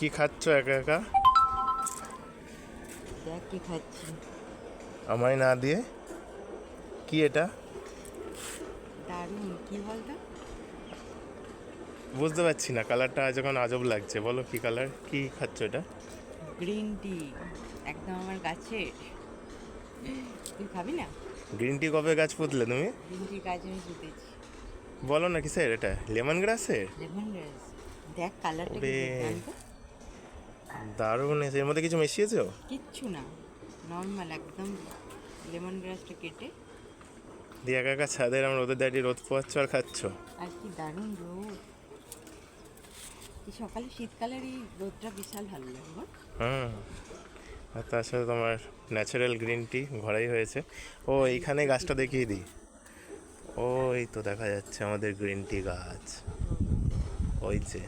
কি খাচ্ছ একা একা? দেখ কি খাচ্ছি। আমায় না দিয়ে? কি এটা? দারুণ, কি বলতো? বুঝতে পারছি না, কালারটা আজ এখন আজব লাগছে। বলো কি কালার, কি খাচ্ছ এটা? গ্রিন টি, একদম আমার গাছের। তুই খাবি না? গ্রিন টি কবে গাছ পুঁতলে তুমি? গ্রিন টি গাছ আমি পুঁতেছি। বলো না কিসের এটা, লেমন গ্রাসের? লেমন গ্রাস। দেখ কালারটা কি ওরে দুর্দান্ত। দারুণ এসে, এর মধ্যে কিছু মিশিয়েছো? কিচ্ছু না, নর্মাল একদম লেমন গ্রাসটা কেটে। দিয়ে একা একা ছাদের আমরা রোদে দাঁড়িয়ে রোদ পোয়াচ্ছ আর খাচ্ছ? আর কি দারুণ রোদ! এই সকালে শীতকালের এই রোদটা বিশাল ভালো লাগে বল। হুম। আর তার সাথে তোমার ন্যাচারাল গ্রিন টি ঘরেই হয়েছে। ও এইখানে গাছটা দেখিয়ে দিই। ও এই তো দেখা যাচ্ছে আমাদের গ্রিন টি গাছ, ওই যে।